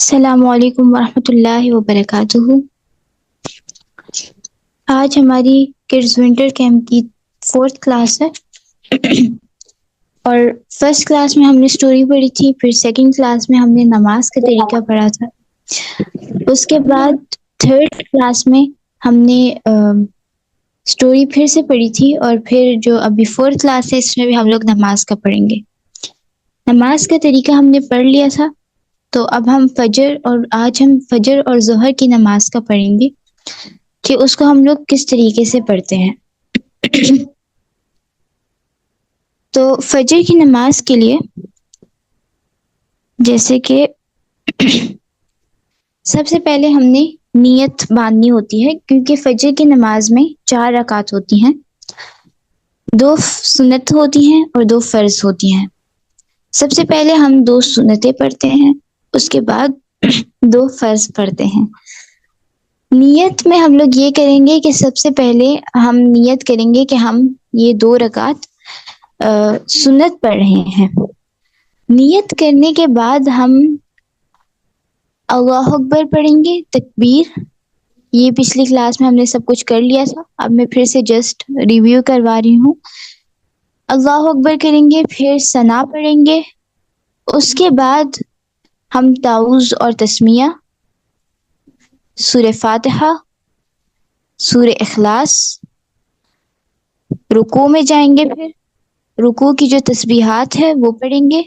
السلام علیکم ورحمۃ اللہ وبرکاتہ۔ آج ہماری کڈز ونٹر کیمپ کی 4th کلاس ہے اور فرسٹ کلاس میں ہم نے اسٹوری پڑھی تھی، پھر سیکنڈ کلاس میں ہم نے نماز کا طریقہ پڑھا تھا، اس کے بعد تھرڈ کلاس میں ہم نے اسٹوری پھر سے پڑھی تھی، اور پھر جو ابھی 4th کلاس ہے اس میں بھی ہم لوگ نماز کا پڑھیں گے۔ نماز کا طریقہ ہم نے پڑھ لیا تھا، تو اب آج ہم فجر اور ظہر کی نماز کا پڑھیں گے کہ اس کو ہم لوگ کس طریقے سے پڑھتے ہیں۔ تو فجر کی نماز کے لیے جیسے کہ سب سے پہلے ہم نے نیت باندھنی ہوتی ہے، کیونکہ فجر کی نماز میں 4 رکعت ہوتی ہیں، 2 سنت ہوتی ہیں اور 2 فرض ہوتی ہیں۔ سب سے پہلے ہم 2 سنتیں پڑھتے ہیں، اس کے بعد 2 فرض پڑھتے ہیں۔ نیت میں ہم لوگ یہ کریں گے کہ سب سے پہلے ہم نیت کریں گے کہ ہم یہ 2 رکعت سنت پڑھ رہے ہیں۔ نیت کرنے کے بعد ہم اللہ اکبر پڑھیں گے، تکبیر۔ یہ پچھلی کلاس میں ہم نے سب کچھ کر لیا تھا، اب میں پھر سے جسٹ ریویو کروا رہی ہوں۔ اللہ اکبر کریں گے، پھر ثنا پڑھیں گے، اس کے بعد ہم تعوذ اور تسمیہ، سورہ فاتحہ، سورہ اخلاص، رکوع میں جائیں گے، پھر رکوع کی جو تسبیحات ہے وہ پڑھیں گے،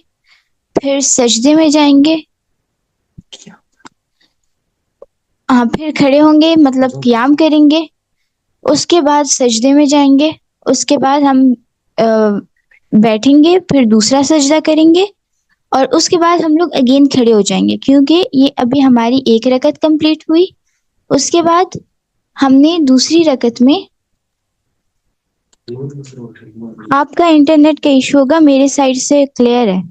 پھر سجدے میں جائیں گے، پھر کھڑے ہوں گے مطلب قیام کریں گے، اس کے بعد سجدے میں جائیں گے، اس کے بعد ہم بیٹھیں گے، پھر دوسرا سجدہ کریں گے، اور اس کے بعد ہم لوگ اگین کھڑے ہو جائیں گے، کیونکہ یہ ابھی ہماری 1 رکعت کمپلیٹ ہوئی۔ اس کے بعد ہم نے دوسری رکعت میں، آپ کا انٹرنیٹ کا ایشو ہوگا، میرے سائڈ سے کلیئر ہے۔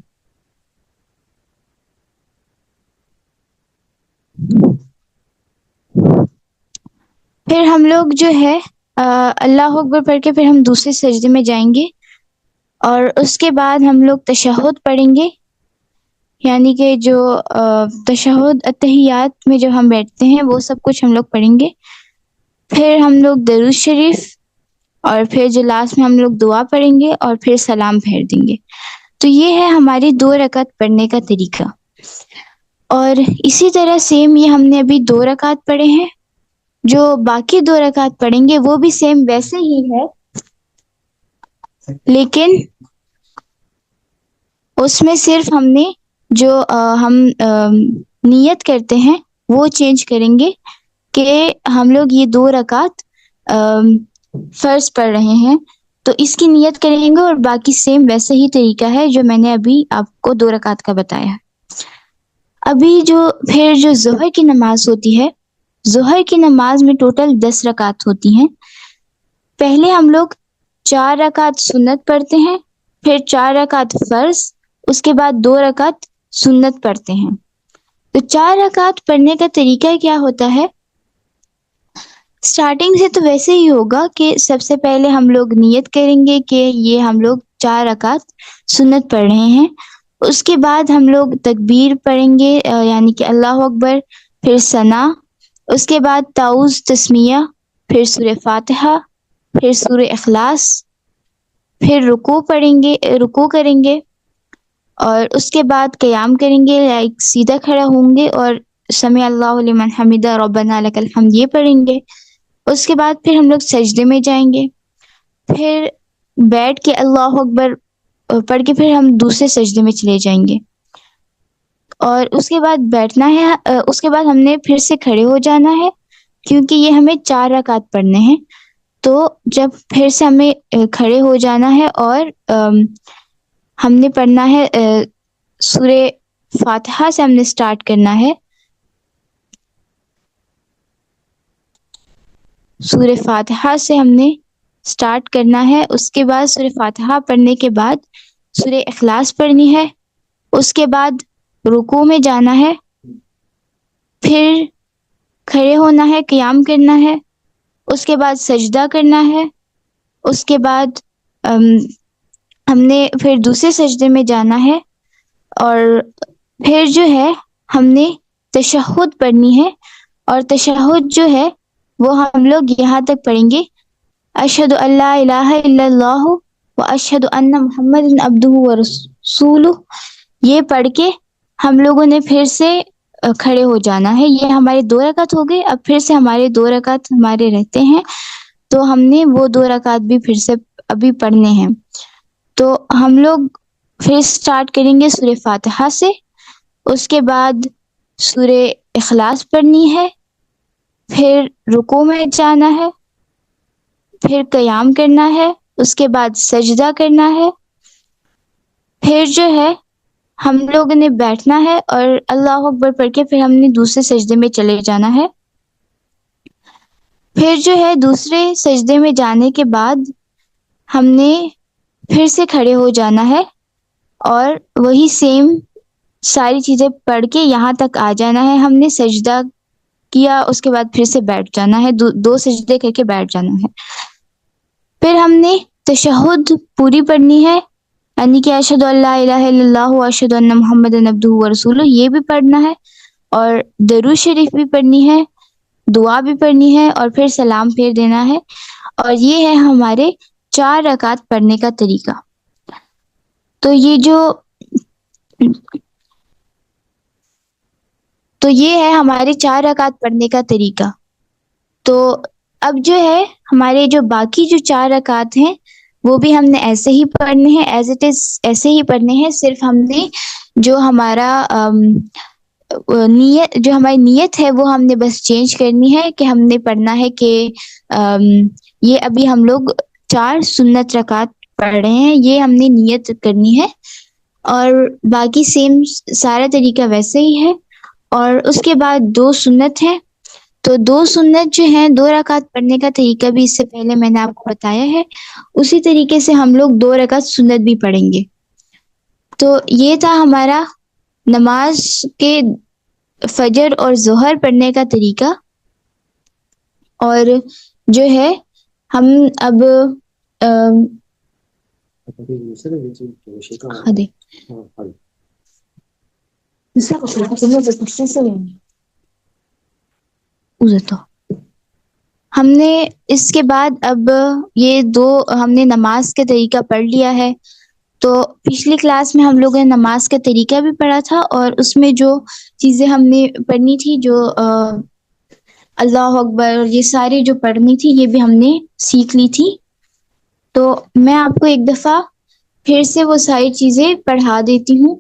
پھر ہم لوگ جو ہے اللہ اکبر پڑھ کے پھر ہم دوسرے سجدے میں جائیں گے، اور اس کے بعد ہم لوگ تشہد پڑھیں گے، یعنی کہ جو تشہد اتحیات میں جو ہم بیٹھتے ہیں وہ سب کچھ ہم لوگ پڑھیں گے۔ پھر ہم لوگ درود شریف، اور پھر جو لاسٹ میں ہم لوگ دعا پڑھیں گے، اور پھر سلام پھیر دیں گے۔ تو یہ ہے ہماری 2 رکعت پڑھنے کا طریقہ، اور اسی طرح سیم یہ ہم نے ابھی 2 رکعت پڑھے ہیں، جو باقی 2 رکعت پڑھیں گے وہ بھی سیم ویسے ہی ہے، لیکن اس میں صرف ہم نے جو ہم نیت کرتے ہیں وہ چینج کریں گے کہ ہم لوگ یہ 2 رکعت فرض پڑھ رہے ہیں، تو اس کی نیت کریں گے، اور باقی سیم ویسے ہی طریقہ ہے جو میں نے ابھی آپ کو 2 رکعت کا بتایا ہے۔ ابھی پھر جو ظہر کی نماز ہوتی ہے، ظہر کی نماز میں ٹوٹل 10 رکعت ہوتی ہیں۔ پہلے ہم لوگ 4 رکعت سنت پڑھتے ہیں، پھر 4 رکعت فرض، اس کے بعد 2 رکعت سنت پڑھتے ہیں۔ تو 4 رکعت پڑھنے کا طریقہ کیا ہوتا ہے؟ سٹارٹنگ سے تو ویسے ہی ہوگا کہ سب سے پہلے ہم لوگ نیت کریں گے کہ یہ ہم لوگ 4 رکعت سنت پڑھ رہے ہیں، اس کے بعد ہم لوگ تکبیر پڑھیں گے، یعنی کہ اللہ اکبر، پھر ثنا، اس کے بعد تعوذ تسمیہ، پھر سورہ فاتحہ، پھر سورہ اخلاص، پھر رکوع کریں گے، اور اس کے بعد قیام کریں گے، سیدھا کھڑا ہوں گے، اور سمع اللہ لمن حمدہ ربنا لک الحمد یہ پڑھیں گے۔ اس کے بعد پھر ہم لوگ سجدے میں جائیں گے، پھر بیٹھ کے اللہ اکبر پڑھ کے پھر ہم دوسرے سجدے میں چلے جائیں گے، اور اس کے بعد بیٹھنا ہے، اس کے بعد ہم نے پھر سے کھڑے ہو جانا ہے، کیونکہ یہ ہمیں 4 رکعت پڑھنے ہیں۔ تو جب پھر سے ہمیں کھڑے ہو جانا ہے، اور ہم نے پڑھنا ہے سورہ فاتحہ سے ہم نے سٹارٹ کرنا ہے، سورہ فاتحہ سے ہم نے سٹارٹ کرنا ہے، اس کے بعد سورہ فاتحہ پڑھنے کے بعد سورہ اخلاص پڑھنی ہے، اس کے بعد رکوع میں جانا ہے، پھر کھڑے ہونا ہے، قیام کرنا ہے، اس کے بعد سجدہ کرنا ہے، اس کے بعد ہم نے پھر دوسرے سجدے میں جانا ہے، اور پھر جو ہے ہم نے تشہد پڑھنی ہے، اور تشہد جو ہے وہ ہم لوگ یہاں تک پڑھیں گے، اشہد ان لا الہ الا اللہ و اشہد ان محمد عبدہ و رسولہ. یہ پڑھ کے ہم لوگوں نے پھر سے کھڑے ہو جانا ہے. یہ ہمارے 2 رکعت ہو گئے. اب پھر سے ہمارے 2 رکعت ہمارے رہتے ہیں، تو ہم نے وہ 2 رکعت بھی پھر سے ابھی پڑھنے ہیں. تو ہم لوگ پھر سٹارٹ کریں گے سورہ فاتحہ سے، اس کے بعد سورہ اخلاص پڑھنی ہے، پھر رکوع میں جانا ہے، پھر قیام کرنا ہے، اس کے بعد سجدہ کرنا ہے، پھر جو ہے ہم لوگوں نے بیٹھنا ہے اور اللہ اکبر پڑھ کے پھر ہم نے دوسرے سجدے میں چلے جانا ہے. پھر جو ہے دوسرے سجدے میں جانے کے بعد ہم نے پھر سے کھڑے ہو جانا ہے اور وہی سیم ساری چیزیں پڑھ کے یہاں تک آ جانا ہے. ہم نے سجدہ کیا، اس کے بعد پھر سے بیٹھ جانا ہے، 2 سجدے کر کے بیٹھ جانا ہے. پھر ہم نے تشہد پوری پڑھنی ہے، یعنی کہ اشہد ان لا الہ الا اللہ و اشہد ان محمد عبدہ و رسولہ، یہ بھی پڑھنا ہے، اور درود شریف بھی پڑھنی ہے، دعا بھی پڑھنی ہے، اور پھر سلام پھیر دینا ہے. اور یہ ہے ہمارے 4 رکعت پڑھنے کا طریقہ. تو یہ ہے ہمارے 4 رکعت پڑھنے کا طریقہ. تو اب جو ہے ہمارے جو باقی جو 4 رکعت ہیں وہ بھی ہم نے ایسے ہی پڑھنے ہیں، ایز اٹ از ایسے ہی پڑھنے ہیں. صرف ہم نے جو ہمارا ہماری نیت ہے وہ ہم نے بس چینج کرنی ہے، کہ ہم نے پڑھنا ہے کہ یہ ابھی ہم لوگ 4 سنت رکعت پڑھ رہے ہیں، یہ ہم نے نیت کرنی ہے، اور باقی سیم سارا طریقہ ویسے ہی ہے. اور اس کے بعد 2 سنت ہیں. تو 2 سنت جو ہیں 2 رکعت پڑھنے کا طریقہ بھی اس سے پہلے میں نے آپ کو بتایا ہے، اسی طریقے سے ہم لوگ 2 رکعت سنت بھی پڑھیں گے. تو یہ تھا ہمارا نماز کے فجر اور ظہر پڑھنے کا طریقہ. اور جو ہے ہم اب ہم نے اس کے بعد اب یہ 2 ہم نے نماز کا طریقہ پڑھ لیا ہے. تو پچھلی کلاس میں ہم لوگوں نے نماز کا طریقہ بھی پڑھا تھا، اور اس میں جو چیزیں ہم نے پڑھنی تھی، جو اللہ اکبر، یہ ساری جو پڑھنی تھی یہ بھی ہم نے سیکھ لی تھی. تو میں آپ کو ایک دفعہ پھر سے وہ ساری چیزیں پڑھا دیتی ہوں.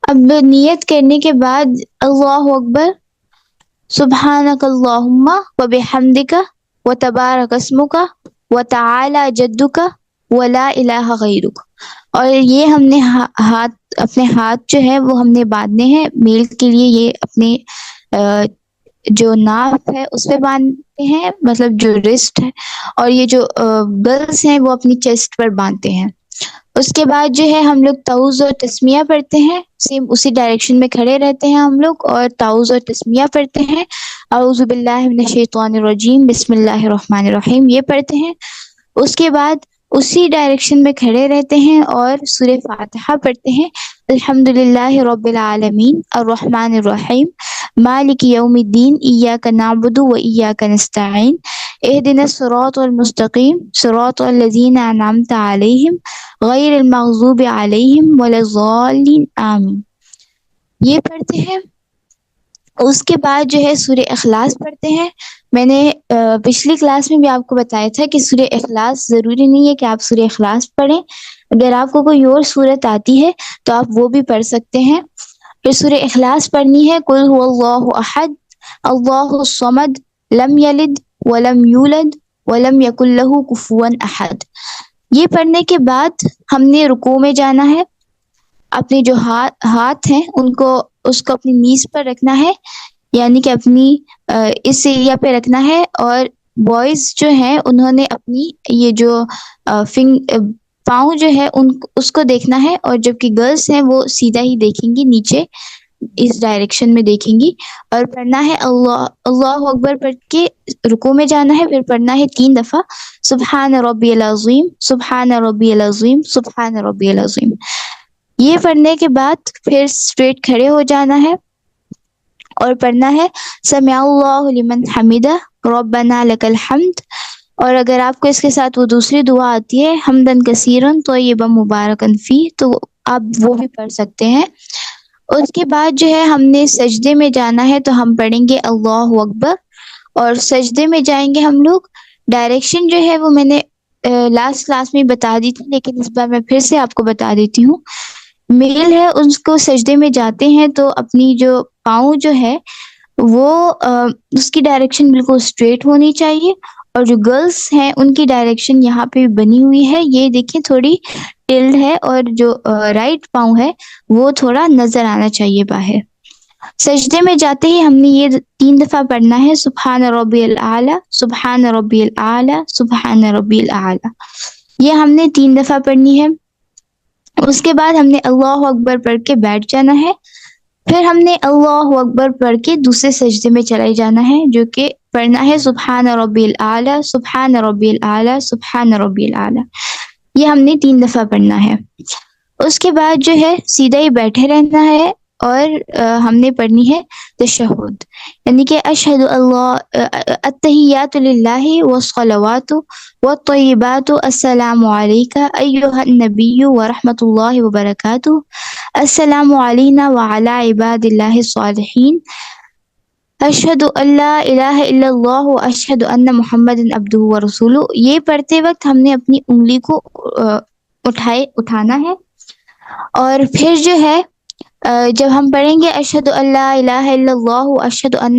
اب نیت کرنے کے بعد اللہ اکبر، سبحانک اللہم و بحمدک و تبارک اسمک و تعالی جدک و لا الہ غیرک. اور یہ ہم نے اپنے ہاتھ جو ہے وہ ہم نے باندھنے ہیں میل کے لیے. یہ اپنے جو ناف ہے اس پہ باندھتے ہیں، مطلب جو رسٹ ہے، اور یہ جو گرلس ہیں وہ اپنی چیسٹ پر باندھتے ہیں. اس کے بعد جو ہے ہم لوگ تعوذ اور تسمیہ پڑھتے ہیں، سیم اسی ڈائریکشن میں کھڑے رہتے ہیں ہم لوگ، اور تعوذ اور تسمیہ پڑھتے ہیں. اعوذ باللہ من الشیطان الرجیم، بسم اللہ الرحمن الرحیم، یہ پڑھتے ہیں. اس کے بعد اسی ڈائریکشن میں کھڑے رہتے ہیں اور سورہ فاتحہ پڑھتے ہیں. الحمد للہ رب العالمین الرحمن الرحیم مالک یوم الدین ایاک نعبد و ایاک نستعین اہدنا الصراط المستقیم صراط الذین انعمت علیہم غیر المغضوب علیہم ولا الضالین آمین، یہ پڑھتے ہیں. اس کے بعد جو ہے سورہ اخلاص پڑھتے ہیں. میں نے پچھلی کلاس میں بھی آپ کو بتایا تھا کہ سورہ اخلاص ضروری نہیں ہے کہ آپ سورہ اخلاص پڑھیں، اگر آپ کو کوئی اور صورت آتی ہے تو آپ وہ بھی پڑھ سکتے ہیں. پھر سورہ اخلاص پڑھنی ہے قل هو اللہ احد اللہ الصمد لم یلد ولم یولد ولم یکن لہ کفوا احد. یہ پڑھنے کے بعد ہم نے رکوع میں جانا ہے. اپنے جو ہاتھ ہیں اس کو اپنی نیز پر رکھنا ہے، یعنی کہ اپنی اس ایریا پہ رکھنا ہے. اور بوائز جو ہیں انہوں نے اپنی یہ جو پاؤں جو ہے اس کو دیکھنا ہے، اور جبکہ گرلس ہیں وہ سیدھا ہی دیکھیں گی نیچے. اس ڈائریکشن میں دیکھیں گی، اور پڑھنا ہے اللہ اکبر پڑھ کے رکوع میں جانا ہے، پھر پڑھنا ہے 3 دفعہ سبحان ربی العظیم، سبحان ربی العظیم، سبحان ربی العظیم۔ یہ پڑھنے کے بعد پھر اسٹریٹ کھڑے ہو جانا ہے اور پڑھنا ہے سمع اللہ لمن حمدہ ربنا لک الحمد، اور اگر آپ کو اس کے ساتھ وہ دوسری دعا آتی ہے حمدن کثیرن طیبا مبارکن فی، تو آپ وہ بھی پڑھ سکتے ہیں۔ اس کے بعد جو ہے ہم نے سجدے میں جانا ہے، تو ہم پڑھیں گے اللہ اکبر، اور سجدے میں جائیں گے ہم لوگ۔ ڈائریکشن جو ہے وہ میں نے لاسٹ کلاس میں بتا دی تھی، لیکن اس بار میں پھر سے آپ کو بتا دیتی ہوں۔ میل ہے اس کو سجدے میں جاتے ہیں تو اپنی جو پاؤں جو ہے وہ اس کی ڈائریکشن بالکل اسٹریٹ ہونی چاہیے، اور جو گرلس ہیں ان کی ڈائریکشن یہاں پہ بنی ہوئی ہے، یہ دیکھیں تھوڑی ٹلڈ ہے، اور جو رائٹ پاؤں ہے وہ تھوڑا نظر آنا چاہیے باہر۔ سجدے میں جاتے ہی ہم نے یہ 3 دفعہ پڑھنا ہے سبحان ربی الاعلی، سبحان ربی الاعلی، سبحان ربی الاعلی، یہ ہم نے 3 دفعہ پڑھنی ہے۔ اس کے بعد ہم نے اللہ اکبر پڑھ کے بیٹھ جانا ہے، پھر ہم نے اللہ اکبر پڑھ کے دوسرے سجدے میں چلے جانا ہے، جو کہ پڑھنا ہے سبحان ربی الاعلی، سبحان ربی الاعلی، سبحان ربی الاعلی، یہ ہم نے 3 دفعہ پڑھنا ہے۔ اس کے بعد جو ہے سیدھا ہی بیٹھے رہنا ہے، اور ہم نے پڑھنی ہے تشہد، یعنی کہ اشہد اللہ التحیات للہ والصلوات والطیبات السلام علیک ایہا النبی ورحمۃ اللہ وبرکاتہ، السلام علینا وعلی عباد اللہ الصالحین، اشہد ان لا الہ الا اللہ اشہد ان محمد عبدہ ورسولہ۔ یہ پڑھتے وقت ہم نے اپنی انگلی کو اٹھانا ہے، اور پھر جو ہے جب ہم پڑھیں گے اشہد ان لا الہ الا اللہ اشہد ان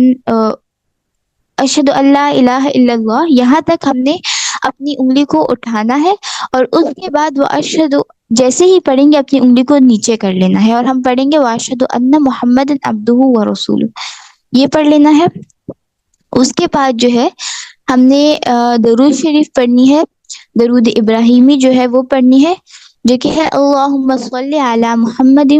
لا الہ الا اللہ، یہاں تک ہم نے اپنی انگلی کو اٹھانا ہے، اور اس کے بعد وہ اشہد جیسے ہی پڑھیں گے اپنی انگلی کو نیچے کر لینا ہے، اور ہم پڑھیں گے واشہد ان محمد عبدہ ورسولہ، یہ پڑھ لینا ہے۔ اس کے بعد جو ہے ہم نے درود شریف پڑھنی ہے، درود ابراہیمی جو ہے وہ پڑھنی ہے، جو کہ ہے اللہم صلی علی محمد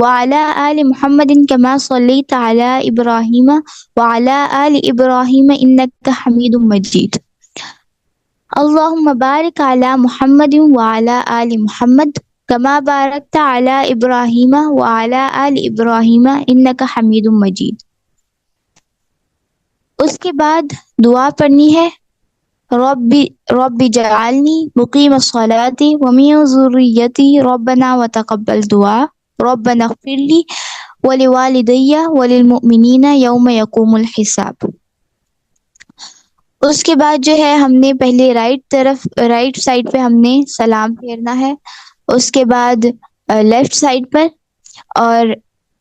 وعلی آل محمد کما صلیت علی ابراہیم وعلی آل ابراہیم انک حمید مجید، اللہم بارک علی محمد وعلی آل محمد کما بارکت علی ابراہیم وعلی آل ابراہیم انک حمید مجید۔ اس کے بعد دعا پڑھنی ہے رب جعلنی مقیم الصلاة ومن ذریتی ربنا وتقبل دعا ربنا اغفر لی ولوالدی وللمؤمنین یوم یقوم الحساب۔ اس کے بعد جو ہے ہم نے پہلے رائٹ سائڈ پہ ہم نے سلام پھیرنا ہے، اس کے بعد لیفٹ سائڈ پر، اور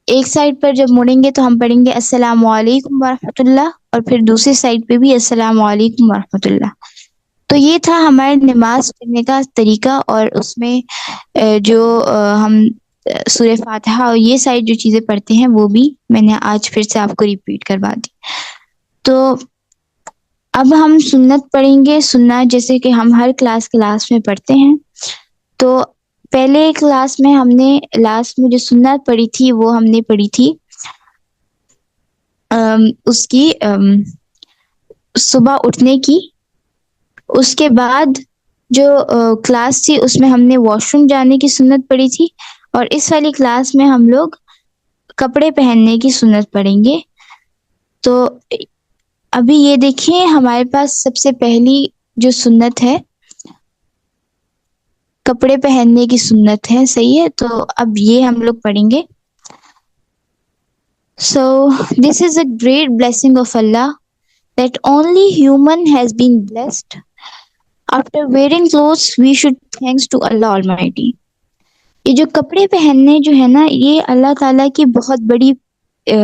ایک سائڈ پر جب مڑیں گے تو ہم پڑھیں گے السلام علیکم ورحمۃ اللہ، اور پھر دوسری سائڈ پہ بھی السلام علیکم ورحمۃ اللہ۔ تو یہ تھا ہمارے نماز پڑھنے کا طریقہ، اور اس میں جو ہم سورہ فاتحہ اور یہ ساری جو چیزیں پڑھتے ہیں وہ بھی میں نے آج پھر سے آپ کو ریپیٹ کروا دی۔ تو اب ہم سنت پڑھیں گے، سنت جیسے کہ ہم ہر کلاس میں پڑھتے ہیں۔ تو پہلے کلاس میں ہم نے لاسٹ میں جو سنت پڑھی تھی وہ ہم نے پڑھی تھی اس کی صبح اٹھنے کی۔ اس کے بعد جو کلاس تھی اس میں ہم نے واش روم جانے کی سنت پڑھی تھی، اور اس والی کلاس میں ہم لوگ کپڑے پہننے کی سنت پڑھیں گے۔ تو ابھی یہ دیکھیں ہمارے پاس سب سے پہلی جو سنت ہے کپڑے پہننے کی سنت ہے، صحیح ہے؟ تو اب یہ ہم لوگ پڑھیں گے۔ So this is a great blessing of Allah that only human has been blessed. After wearing clothes we should thanks to Allah Almighty. یہ جو کپڑے پہننے جو ہے نا، یہ اللہ تعالیٰ کی بہت بڑی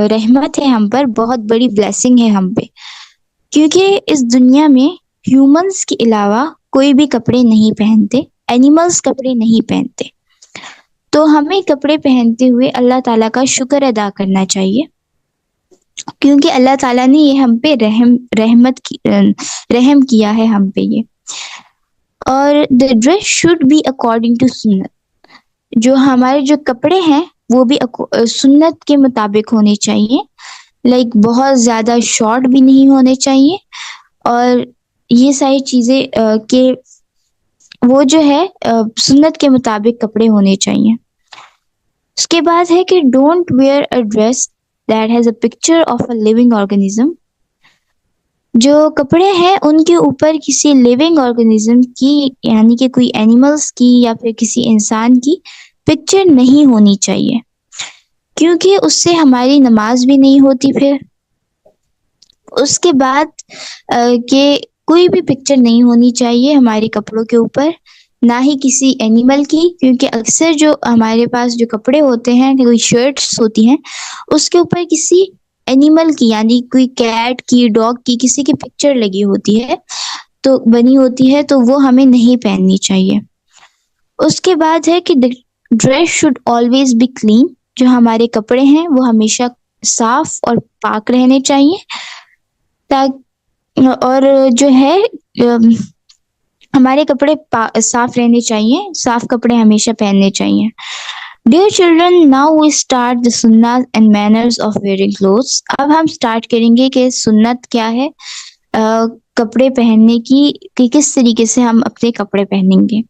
رحمت ہے ہم پر، بہت بڑی بلیسنگ ہے ہم پہ، کیونکہ اس دنیا میں ہیومنس کے علاوہ کوئی بھی کپڑے نہیں پہنتے، اینیملز کپڑے نہیں پہنتے، تو ہمیں کپڑے پہنتے ہوئے اللہ تعالیٰ کا شکر ادا کرنا چاہیے، کیونکہ اللہ تعالیٰ نے یہ ہم پہ رحم کیا ہے ہم پہ یہ۔ اور the dress should be according to سنت، جو ہمارے جو کپڑے ہیں وہ بھی سنت کے مطابق ہونے چاہیے، لائک بہت زیادہ شارٹ بھی نہیں ہونے چاہیے، اور یہ ساری چیزیں کہ وہ جو ہے سنت کے مطابق کپڑے ہونے چاہیے۔ اس کے بعد ہے کہ don't where a dress that has a picture of a living organism. جو کپڑے ہیں ان کے اوپر کسی لیونگ آرگنیزم کی، یعنی کہ کوئی اینیملس کی یا پھر کسی انسان کی پکچر نہیں ہونی چاہیے، کیونکہ اس سے ہماری نماز بھی نہیں ہوتی۔ پھر اس کے بعد کہ کوئی بھی پکچر نہیں ہونی چاہیے ہمارے کپڑوں کے اوپر، نہ ہی کسی اینیمل کی، کیونکہ اکثر جو ہمارے پاس جو کپڑے ہوتے ہیں، کوئی شرٹس ہوتی ہیں، اس کے اوپر کسی اینیمل کی، یعنی کوئی کیٹ کی، ڈاگ کی، کسی کی پکچر لگی ہوتی ہے، تو بنی ہوتی ہے، تو وہ ہمیں نہیں پہننی چاہیے۔ اس کے بعد ہے کہ dress should always be clean. جو ہمارے کپڑے ہیں وہ ہمیشہ صاف اور پاک رہنے چاہیے، اور جو ہے ہمارے کپڑے صاف رہنے چاہیے، صاف کپڑے ہمیشہ پہننے چاہیے۔ Dear children, now we start the sunnahs and manners of wearing clothes۔ اب ہم سٹارٹ کریں گے کہ سنت کیا ہے کپڑے پہننے کی، کہ کس طریقے سے ہم اپنے کپڑے پہنیں گے۔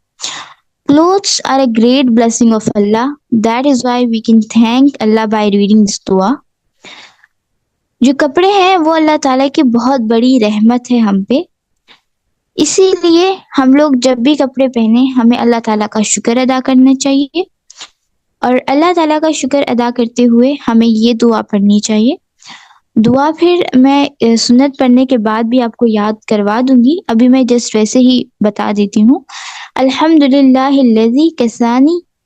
Clothes are a great blessing of Allah. That is why we can thank Allah by reading this dua۔ جو کپڑے ہیں وہ اللہ تعالیٰ کی بہت بڑی رحمت ہے ہم پہ، اسی لیے ہم لوگ جب بھی کپڑے پہنے ہمیں اللہ تعالیٰ کا شکر ادا کرنا چاہیے، اور اللہ تعالیٰ کا شکر ادا کرتے ہوئے ہمیں یہ دعا پڑھنی چاہیے۔ دعا پھر میں سنت پڑھنے کے بعد بھی آپ کو یاد کروا دوں گی، ابھی میں جسٹ ویسے ہی بتا دیتی ہوں۔ الحمد للہ الذی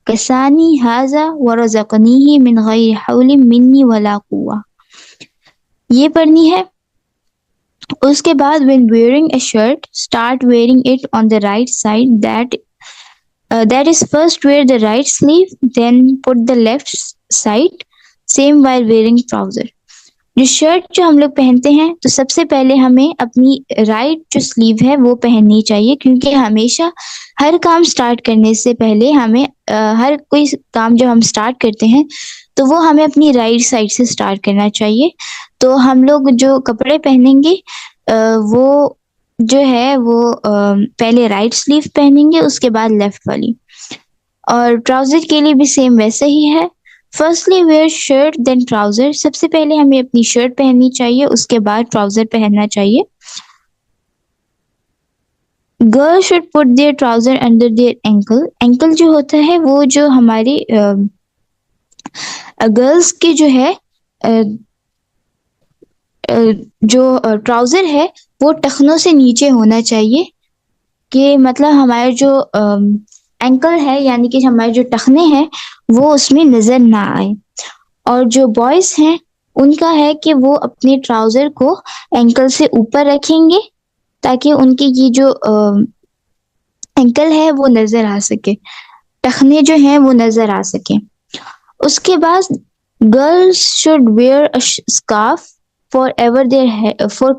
کسانی ھذا ورزقنیہ من غیر حول منی ولا قوہ، یہ پڑھنی ہے۔ اس کے بعد when wearing a shirt, start wearing it on the right side. That is, first wear the right sleeve, then put the left side. Same while wearing trouser۔ جو شرٹ جو ہم لوگ پہنتے ہیں تو سب سے پہلے ہمیں اپنی رائٹ جو سلیو ہے وہ پہننی چاہیے، کیونکہ ہمیشہ ہر کام سٹارٹ کرنے سے پہلے ہمیں ہر کوئی کام جو ہم سٹارٹ کرتے ہیں تو وہ ہمیں اپنی رائٹ سائڈ سے سٹارٹ کرنا چاہیے۔ تو ہم لوگ جو کپڑے پہنیں گے وہ جو ہے وہ پہلے رائٹ سلیو پہنیں گے، اس کے بعد لیفٹ والی۔ اور ٹراؤزر کے لیے بھی سیم ویسے ہی ہے، firstly where shirt then trouser. سب سے پہلے ہمیں اپنی شرٹ پہننی چاہیے، اس کے بعد ٹراؤزر پہننا چاہیے۔ Girl should put their trouser under their اینکل۔ اینکل جو ہوتا ہے وہ جو ہماری گرلس کی جو ہے جو ٹراؤزر ہے وہ ٹخنوں سے نیچے ہونا چاہیے، کہ مطلب ہمارے جو اینکل ہے، یعنی کہ ہمارے جو ٹخنے ہیں وہ اس میں نظر نہ آئے۔ اور جو بوائز ہیں ان کا ہے کہ وہ اپنے ٹراؤزر کو اینکل سے اوپر رکھیں گے، تاکہ ان کی یہ جو اینکل ہے وہ نظر آ سکے، ٹخنے جو ہیں وہ نظر آ سکیں۔ اس کے بعد girls should where a scarf for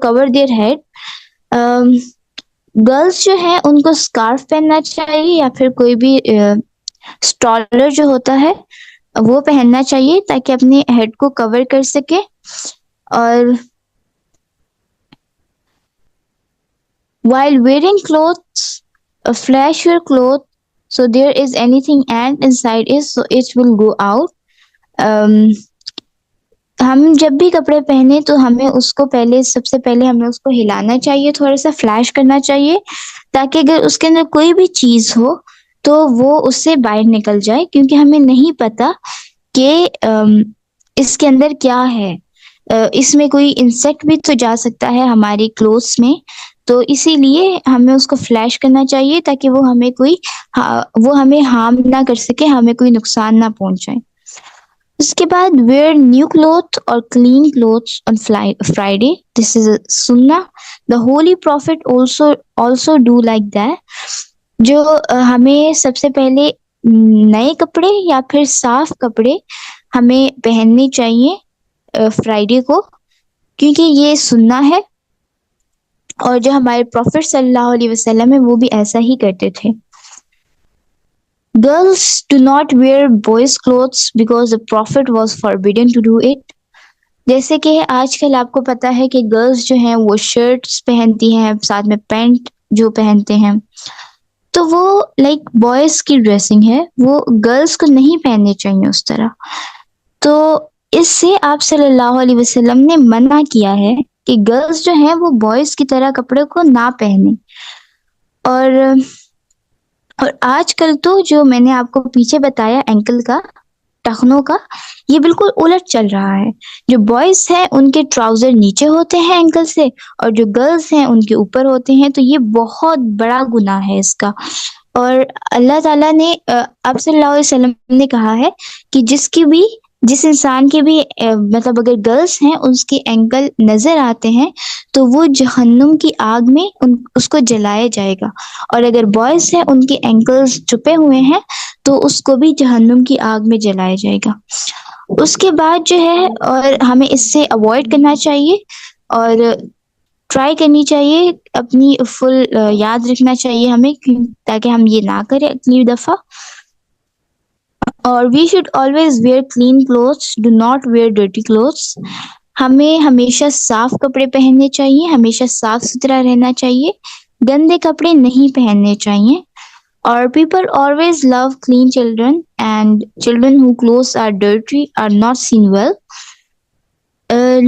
cover their head. Girls جو ہے ان کو اسکارف پہننا چاہیے، یا پھر کوئی بھی اسٹالر جو ہوتا ہے وہ پہننا چاہیے، تاکہ اپنے ہیڈ کو کور کر سکے۔ اور while wearing clothes, flash your cloth so there is anything and inside it so it will go out۔ ہم جب بھی کپڑے پہنے تو ہمیں اس کو سب سے پہلے ہمیں اس کو ہلانا چاہیے، تھوڑا سا فلیش کرنا چاہیے، تاکہ اگر اس کے اندر کوئی بھی چیز ہو تو وہ اس سے باہر نکل جائے، کیونکہ ہمیں نہیں پتا کہ اس کے اندر کیا ہے، اس میں کوئی انسیکٹ بھی تو جا سکتا ہے ہماری کلوتھس میں، تو اسی لیے ہمیں اس کو فلیش کرنا چاہیے، تاکہ وہ ہمیں ہارم نہ کر سکے، ہمیں کوئی نقصان نہ پہنچائے۔ اس کے بعد ویئر نیو کلوتھ اور کلین کلوتھس آن فرائیڈے، دس از اے سنہ، دا holy prophet also do like that. جو ہمیں سب سے پہلے نئے کپڑے یا پھر صاف کپڑے ہمیں پہننے چاہیے فرائیڈے کو، کیونکہ یہ سنہ ہے، اور جو ہمارے پروفٹ صلی اللہ علیہ وسلم ہے وہ بھی ایسا ہی کرتے تھے۔ Girls do not wear boys' clothes because the Prophet was forbidden to do it. جیسے کہ آج کل آپ کو پتا ہے کہ گرلس جو ہیں وہ شرٹس پہنتی ہیں ساتھ میں پینٹ جو پہنتے ہیں، تو وہ لائک بوائز کی ڈریسنگ ہے، وہ گرلس کو نہیں پہننے چاہیے اس طرح. تو اس سے آپ صلی اللہ علیہ وسلم نے منع کیا ہے کہ گرلس جو ہیں وہ بوائز کی طرح کپڑے کو نہ پہنیں. اور اور آج کل تو جو میں نے آپ کو پیچھے بتایا اینکل کا، ٹخنوں کا، یہ بالکل الٹ چل رہا ہے. جو بوائز ہیں ان کے ٹراؤزر نیچے ہوتے ہیں اینکل سے، اور جو گرلس ہیں ان کے اوپر ہوتے ہیں. تو یہ بہت بڑا گناہ ہے اس کا. اور اللہ تعالیٰ نے آپ صلی اللہ علیہ وسلم نے کہا ہے کہ جس انسان کے بھی مطلب اگر گرلس ہیں اس کے اینکل نظر آتے ہیں تو وہ جہنم کی آگ میں اس کو جلایا جائے گا، اور اگر بوائز ہیں ان کے اینکلز چھپے ہوئے ہیں تو اس کو بھی جہنم کی آگ میں جلایا جائے گا. اس کے بعد جو ہے، اور ہمیں اس سے اوائڈ کرنا چاہیے اور ٹرائی کرنی چاہیے، اپنی فل یاد رکھنا چاہیے ہمیں تاکہ ہم یہ نہ کریں اگلی دفعہ. اور we should always where clean clothes, do not where dirty clothes. ہمیں ہمیشہ صاف کپڑے پہننے چاہیے، ہمیشہ صاف ستھرا رہنا چاہیے، گندے کپڑے نہیں پہننے چاہیے. اور people always love clean children and children who clothes are dirty are not seen well.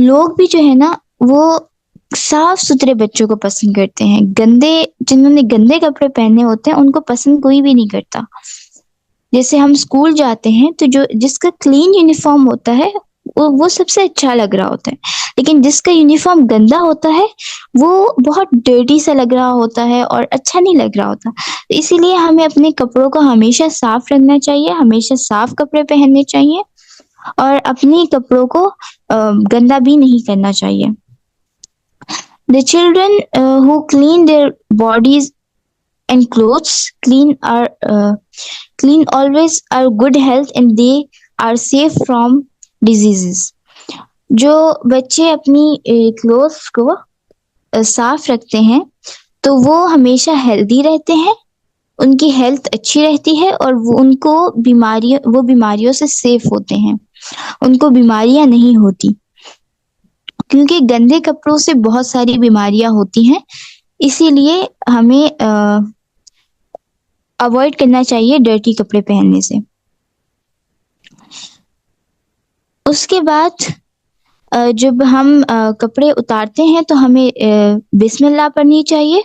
لوگ بھی جو ہے نا وہ صاف ستھرے بچوں کو پسند کرتے ہیں، جنہوں نے گندے کپڑے پہنے ہوتے ہیں ان کو پسند کوئی بھی نہیں کرتا. جیسے ہم اسکول جاتے ہیں تو جس کا کلین یونیفارم ہوتا ہے وہ سب سے اچھا لگ رہا ہوتا ہے، لیکن جس کا یونیفارم گندا ہوتا ہے وہ بہت ڈرٹی سا لگ رہا ہوتا ہے اور اچھا نہیں لگ رہا ہوتا. اسی لیے ہمیں اپنے کپڑوں کو ہمیشہ صاف رکھنا چاہیے، ہمیشہ صاف کپڑے پہننے چاہیے، اور اپنے کپڑوں کو گندا بھی نہیں کرنا چاہیے. The children who clean their bodies and clothes clean always are good health and they are safe from diseases. جو بچے اپنی کلوتھس کو صاف رکھتے ہیں تو وہ ہمیشہ ہیلدی رہتے ہیں، ان کی ہیلتھ اچھی رہتی ہے، اور وہ بیماریوں سے سیف ہوتے ہیں، ان کو بیماریاں نہیں ہوتی. کیونکہ گندے کپڑوں سے بہت ساری بیماریاں ہوتی ہیں، اسی لیے ہمیں اوائڈ کرنا چاہیے ڈرٹی کپڑے پہننے سے. اس کے بعد جب ہم کپڑے اتارتے ہیں تو ہمیں بسم اللہ پڑھنی چاہیے.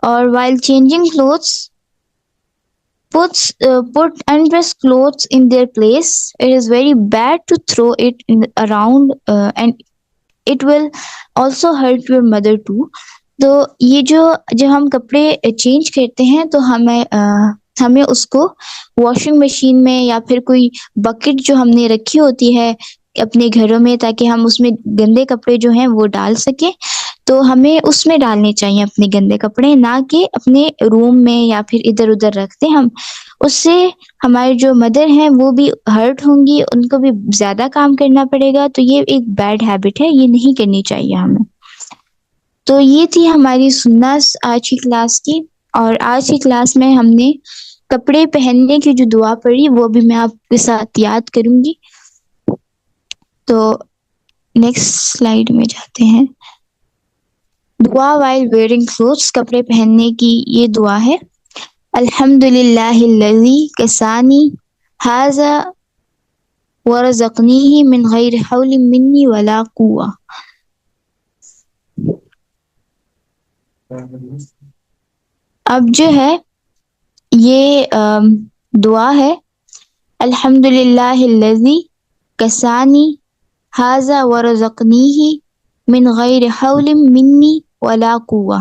اور while changing clothes put undressed clothes in their place. It is very bad to throw it around and it will also hurt your mother too. تو یہ جو ہم کپڑے چینج کرتے ہیں تو ہمیں اس کو واشنگ مشین میں یا پھر کوئی بکٹ جو ہم نے رکھی ہوتی ہے اپنے گھروں میں تاکہ ہم اس میں گندے کپڑے جو ہیں وہ ڈال سکیں، تو ہمیں اس میں ڈالنے چاہیے اپنے گندے کپڑے، نہ کہ اپنے روم میں یا پھر ادھر ادھر رکھتے ہم. اس سے ہمارے جو مدر ہیں وہ بھی ہرٹ ہوں گی، ان کو بھی زیادہ کام کرنا پڑے گا. تو یہ ایک بیڈ ہیبٹ ہے، یہ نہیں کرنی چاہیے ہمیں. تو یہ تھی ہماری سنت آج کی کلاس کی. اور آج کی کلاس میں ہم نے کپڑے پہننے کی جو دعا پڑھی وہ بھی میں آپ کے ساتھ یاد کروں گی. تو نیکسٹ سلائیڈ میں جاتے ہیں. دعا while wearing clothes، کپڑے پہننے کی یہ دعا ہے. الحمد للہ الذی کسانی ھذا ورزقنیہ من غیر حول منی ولا قوة. اب جو ہے یہ دعا ہے، الحمد للہ الذی کسانی ھذا ورزقنیہ من غیر حول منی ولا قوة.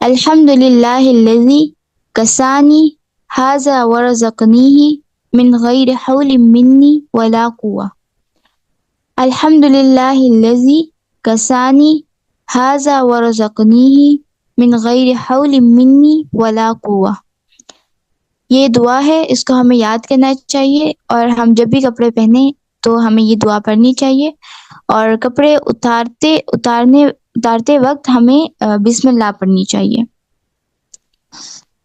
الحمد للہ الذی کسانی ھذا ورزقنیہ من غیر حول منی ولا قوة. الحمد للہ الذی کسانی ھذا ورزقنیہ من غیر حول منی ولا قوة. یہ دعا ہے، اس کو ہمیں یاد کرنا چاہیے، اور ہم جب بھی کپڑے پہنیں تو ہمیں یہ دعا پڑھنی چاہیے. اور کپڑے اتارتے وقت ہمیں بسم اللہ پڑھنی چاہیے.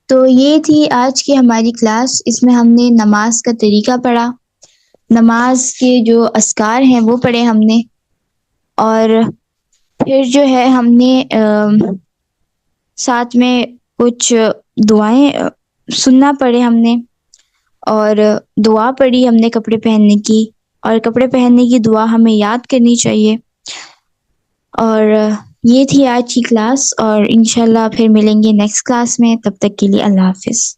تو یہ تھی آج کی ہماری کلاس. اس میں ہم نے نماز کا طریقہ پڑھا، نماز کے جو اذکار ہیں وہ پڑھے ہم نے، اور پھر جو ہے ہم نے ساتھ میں کچھ دعائیں سننا پڑے ہم نے، اور دعا پڑھی ہم نے کپڑے پہننے کی، اور کپڑے پہننے کی دعا ہمیں یاد کرنی چاہیے. اور یہ تھی آج کی کلاس، اور انشاءاللہ پھر ملیں گے نیکسٹ کلاس میں. تب تک کے لیے اللہ حافظ.